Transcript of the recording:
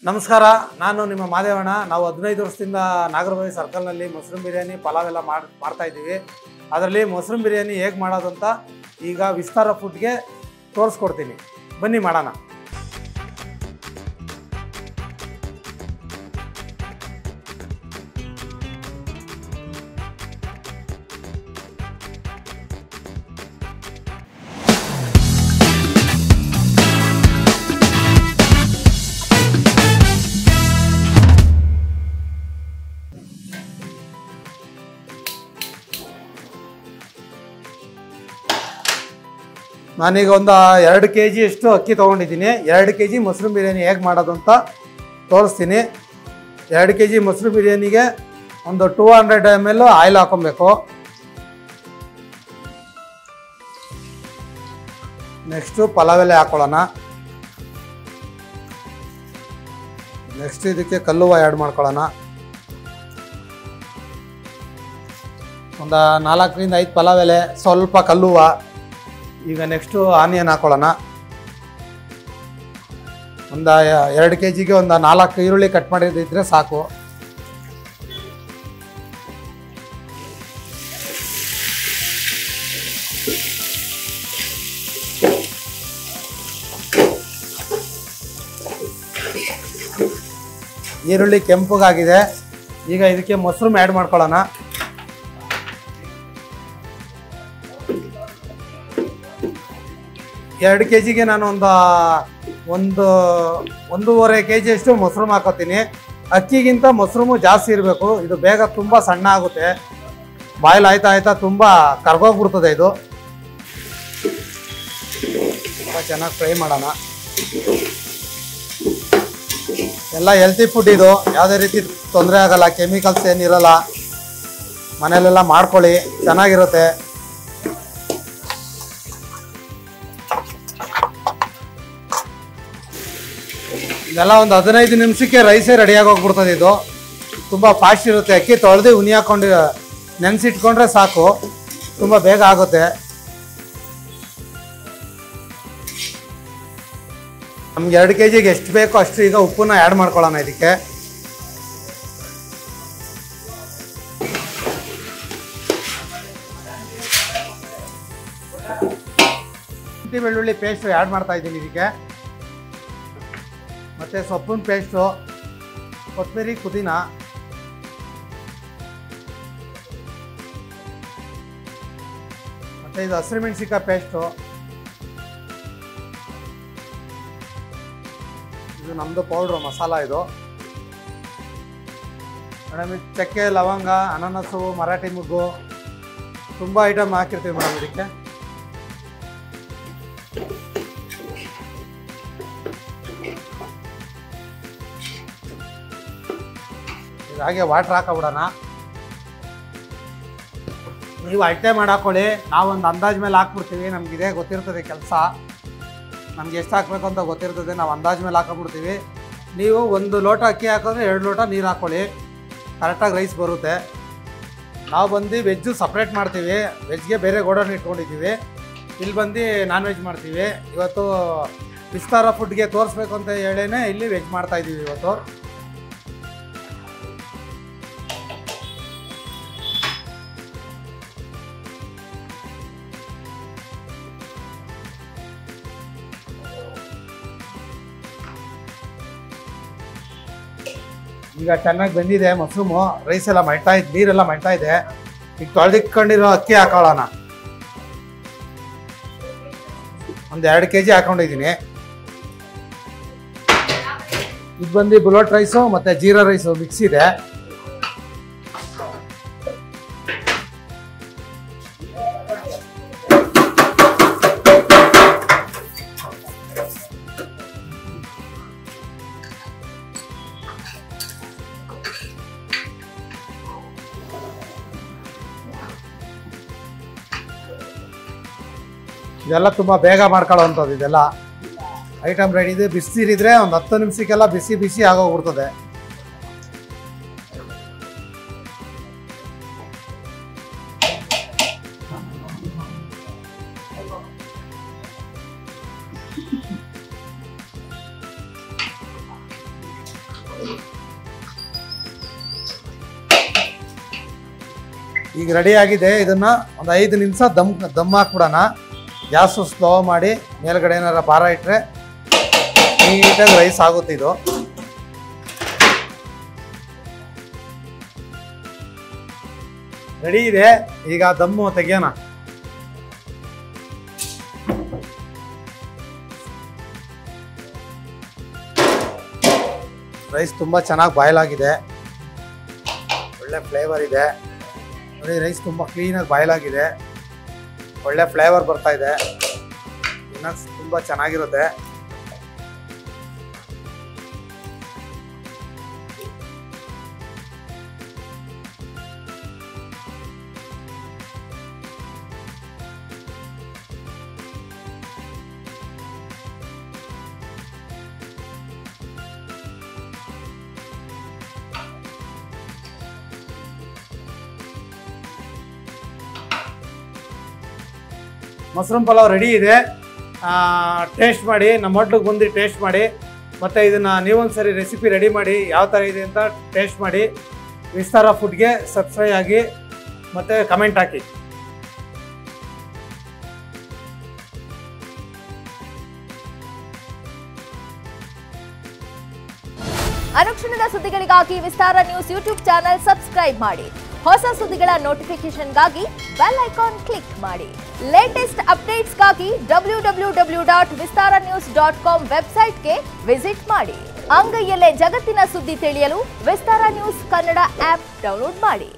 ನಮಸ್ಕಾರ, ನಾನು ನಿಮ್ಮ ಮಾದೇವಣ್ಣ. ನಾವು 15 ವರ್ಷದಿಂದ ನಾಗರಬಾವಿ ಸರ್ಕಲ್ನಲ್ಲಿ ಮಶ್ರೂಮ್ ಬಿರಿಯಾನಿ ಪಲಾವ್ ಎಲ್ಲ ಮಾಡ್ತಾ ಇದ್ದೀವಿ. ಅದರಲ್ಲಿ ಮಶ್ರೂಮ್ ಬಿರಿಯಾನಿ ಹೇಗೆ ಮಾಡೋದು ಅಂತ ಈಗ ವಿಸ್ತಾರ ಫುಡ್ಗೆ ತೋರಿಸ್ಕೊಡ್ತೀನಿ. ಬನ್ನಿ ಮಾಡೋಣ. ನಾನೀಗ ಒಂದು 2 kg ಅಷ್ಟು ಅಕ್ಕಿ ತೊಗೊಂಡಿದ್ದೀನಿ. 2 kg ಮಶ್ರೂಮ್ ಬಿರಿಯಾನಿ ಹೇಗೆ ಮಾಡೋದು ಅಂತ ತೋರಿಸ್ತೀನಿ. 2 kg ಮಶ್ರೂಮ್ ಬಿರಿಯಾನಿಗೆ ಒಂದು 200 ml ಆಯಿಲ್ ಹಾಕೊಬೇಕು. ನೆಕ್ಸ್ಟು ಪಲಾವ್ ಎಲೆ ಹಾಕೊಳ್ಳೋಣ. ನೆಕ್ಸ್ಟ್ ಇದಕ್ಕೆ ಕಲ್ಲುವ ಆ್ಯಡ್ ಮಾಡ್ಕೊಳ್ಳೋಣ. ಒಂದು 4 ರಿಂದ 5 ಪಲಾವ್ ಎಲೆ, ಸ್ವಲ್ಪ ಕಲ್ಲುವ. ಈಗ ನೆಕ್ಸ್ಟು ಆನಿಯನ್ ಹಾಕೊಳ್ಳೋಣ. ಒಂದು 2 kgಗೆ ಒಂದು 4 ಈರುಳ್ಳಿ ಕಟ್ ಮಾಡಿದ್ರೆ ಸಾಕು. ಈರುಳ್ಳಿ ಕೆಂಪಗಾಗಿದೆ. ಈಗ ಇದಕ್ಕೆ ಮಶ್ರೂಮ್ ಆ್ಯಡ್ ಮಾಡ್ಕೊಳ್ಳೋಣ. ಎರಡು kgಗೆ ನಾನು ಒಂದು 1.5 kg ಅಷ್ಟು ಮಶ್ರೂಮ್ ಹಾಕೋತೀನಿ. ಅಕ್ಕಿಗಿಂತ ಮಶ್ರೂಮು ಜಾಸ್ತಿ ಇರಬೇಕು. ಇದು ಬೇಗ ತುಂಬ ಸಣ್ಣ ಆಗುತ್ತೆ. ಬಾಯ್ಲ್ ಆಯ್ತಾ ತುಂಬ ಕರ್ಗೋಗ್ಬಿಡ್ತದೆ. ಇದು ತುಂಬ ಚೆನ್ನಾಗಿ ಫ್ರೈ ಮಾಡೋಣ. ಎಲ್ಲ ಹೆಲ್ತಿ ಫುಡ್. ಇದು ಯಾವುದೇ ರೀತಿ ತೊಂದರೆ ಆಗಲ್ಲ, ಕೆಮಿಕಲ್ಸ್ ಏನಿರಲ್ಲ. ಮನೆಯಲ್ಲೆಲ್ಲ ಮಾಡ್ಕೊಳ್ಳಿ, ಚೆನ್ನಾಗಿರುತ್ತೆ. ಇದೆಲ್ಲ ಒಂದು 15 ನಿಮಿಷಕ್ಕೆ ರೈಸೇ ರೆಡಿಯಾಗಿ ಹೋಗ್ಬಿಡ್ತದೆ. ಇದು ತುಂಬ ಫಾಸ್ಟ್ ಇರುತ್ತೆ. ಅಕ್ಕಿ ತೊಳೆದು ಉನಿ ಹಾಕ್ಕೊಂಡು ನೆನೆಸಿಟ್ಕೊಂಡ್ರೆ ಸಾಕು, ತುಂಬ ಬೇಗ ಆಗುತ್ತೆ. ನಮ್ಗೆ 2 kgಗೆ ಎಷ್ಟು ಬೇಕೋ ಅಷ್ಟು ಈಗ ಉಪ್ಪನ್ನ ಆ್ಯಡ್ ಮಾಡ್ಕೊಳ್ಳೋಣ. ಇದಕ್ಕೆ ಶುಂಠಿ ಬೆಳ್ಳುಳ್ಳಿ ಪೇಸ್ಟ್ ಆ್ಯಡ್ ಮಾಡ್ತಾ ಇದ್ದೀನಿ. ಇದಕ್ಕೆ ಮತ್ತು ಸೊಪ್ಪಿನ ಪೇಸ್ಟು, ಕೊತ್ತಂಬರಿ, ಪುದೀನ, ಮತ್ತು ಇದು ಹಸಿರುಮೆಣಸಿಕಾಯಿ ಪೇಸ್ಟು. ಇದು ನಮ್ಮದು ಪೌಡ್ರು ಮಸಾಲ. ಇದು ಮೇಡಮ್ ಚಕ್ಕೆ, ಲವಂಗ, ಅನಾನಸು, ಮರಾಠಿ ಮುಗ್ಗು, ತುಂಬ ಐಟಮ್ ಹಾಕಿರ್ತೀವಿ ಮೇಡಮ್ ಇದಕ್ಕೆ. ಹಾಗೆ ವಾಟ್ರ್ ಹಾಕೋಬಿಡೋಣ. ನೀವು ಅಳತೆ ಮಾಡಾಕೊಳ್ಳಿ. ನಾವೊಂದು ಅಂದಾಜು ಮೇಲೆ ಹಾಕ್ಬಿಡ್ತೀವಿ. ನಮ್ಗೆ ಇದೇ ಗೊತ್ತಿರ್ತದೆ ಕೆಲಸ. ನಮ್ಗೆ ಎಷ್ಟು ಹಾಕ್ಬೇಕು ಅಂತ ಗೊತ್ತಿರ್ತದೆ. ನಾವು ಅಂದಾಜು ಮೇಲೆ ಹಾಕೊಂಡ್ಬಿಡ್ತೀವಿ. ನೀವು 1 ಲೋಟ ಅಕ್ಕಿ ಹಾಕಿದ್ರೆ 2 ಲೋಟ ನೀರು ಹಾಕ್ಕೊಳ್ಳಿ. ಕರೆಕ್ಟಾಗಿ ರೈಸ್ ಬರುತ್ತೆ. ನಾವು ಬಂದು ವೆಜ್ಜು ಸಪ್ರೇಟ್ ಮಾಡ್ತೀವಿ. ವೆಜ್ಗೆ ಬೇರೆ ಗೋಡನ್ ಇಟ್ಕೊಂಡಿದ್ದೀವಿ. ಇಲ್ಲಿ ಬಂದು ನಾನ್ ವೆಜ್ ಮಾಡ್ತೀವಿ. ಇವತ್ತು ವಿಸ್ತಾರ ಫುಡ್ಗೆ ತೋರಿಸ್ಬೇಕು ಅಂತ ಹೇಳೇ ಇಲ್ಲಿ ವೆಜ್ ಮಾಡ್ತಾಯಿದ್ದೀವಿ ಇವತ್ತು. ಈಗ ಚೆನ್ನಾಗಿ ಬಂದಿದೆ ಮಶ್ರೂಮು. ರೈಸ್ ಎಲ್ಲ ನೀರೆಲ್ಲ ಮಳ್ತಾ ಇದೆ. ಈಗ ತೊಳೆದಿಟ್ಕೊಂಡಿರೋ ಅಕ್ಕಿ ಹಾಕೊಳ್ಳೋಣ. ಒಂದು 2 kg ಹಾಕೊಂಡಿದ್ದೀನಿ. ಇದು ಬಂದು ಬುಲೆಟ್ ರೈಸು ಮತ್ತು ಜೀರಾ ರೈಸು ಮಿಕ್ಸ್ ಇದೆ. ಇದೆಲ್ಲ ತುಂಬ ಬೇಗ ಮಾಡ್ಕೊಳ್ಳೋವಂಥದ್ದು. ಇದೆಲ್ಲ ಐಟಮ್ ರೆಡಿ ಇದೆ. ಬಿಸಿರಿದ್ರೆ ಒಂದು 10 ನಿಮಿಷಕ್ಕೆಲ್ಲ ಬಿಸಿ ಆಗೋಗ್ಬಿಡ್ತದೆ. ಈಗ ರೆಡಿ ಆಗಿದೆ. ಇದನ್ನ ಒಂದು 5 ನಿಮಿಷ ದಮ್ ಹಾಕ್ಬಿಡೋಣ. ಗ್ಯಾಸು ಸ್ಲೋ ಮಾಡಿ ಮೇಲ್ಗಡೆ ಏನಾರ ಭಾರ ಇಟ್ಟರೆ ನೀಟಾಗಿ ರೈಸ್ ಆಗುತ್ತೆ. ಇದು ರೆಡಿ ಇದೆ. ಈಗ ದಮ್ಮು ತೆಗಿಯೋಣ. ರೈಸ್ ತುಂಬ ಚೆನ್ನಾಗಿ ಬಾಯ್ಲ್ ಆಗಿದೆ. ಒಳ್ಳೆ ಫ್ಲೇವರ್ ಇದೆ ನೋಡಿ. ರೈಸ್ ತುಂಬ ಕ್ಲೀನಾಗಿ ಬಾಯ್ಲ್ ಆಗಿದೆ. ಒಳ್ಳೆ ಫ್ಲೇವರ್ ಬರ್ತಾ ಇದೆ. ತಿನ್ನಕ್ಕೆ ತುಂಬ ಚೆನ್ನಾಗಿರುತ್ತೆ. ಮಶ್ರೂಮ್ ಪಲಾವ್ ರೆಡಿ ಇದೆ. ಟೇಸ್ಟ್ ಮಾಡಿ, ನಮ್ಮ ಹೋಟ್ಲಿಗೆ ಬಂದು ಟೇಸ್ಟ್ ಮಾಡಿ. ಮತ್ತು ಇದನ್ನು ನೀವೊಂದು ಸರಿ ರೆಸಿಪಿ ರೆಡಿ ಮಾಡಿ ಯಾವ ಥರ ಇದೆ ಅಂತ ಟೇಸ್ಟ್ ಮಾಡಿ. ವಿಸ್ತಾರ ಫುಡ್ಗೆ ಸಬ್ಸ್ಕ್ರೈಬ್ ಆಗಿ ಮತ್ತು ಕಮೆಂಟ್ ಹಾಕಿ. ಅನುಕ್ಷಣದ ಸುದ್ದಿಗಳಿಗಾಗಿ ವಿಸ್ತಾರ ನ್ಯೂಸ್ ಯೂಟ್ಯೂಬ್ ಚಾನೆಲ್ ಸಬ್ಸ್ಕ್ರೈಬ್ ಮಾಡಿ. ಹೊಸ ಸುದ್ದಿಗಳ ನೋಟಿಫಿಕೇಶನ್ಗಾಗಿ ಬೆಲ್ ಐಕಾನ್ ಕ್ಲಿಕ್ ಮಾಡಿ. ಲೇಟೆಸ್ಟ್ ಅಪ್ಡೇಟ್ಸ್ಗಾಗಿ www.vistaranews.com ವೆಬ್ಸೈಟ್ಗೆ ವಿಸಿಟ್ ಮಾಡಿ. ಅಂಗೈಯಲ್ಲೇ ಜಗತ್ತಿನ ಸುದ್ದಿ ತಿಳಿಯಲು ವಿಸ್ತಾರ ನ್ಯೂಸ್ ಕನ್ನಡ ಆಪ್ ಡೌನ್ಲೋಡ್ ಮಾಡಿ.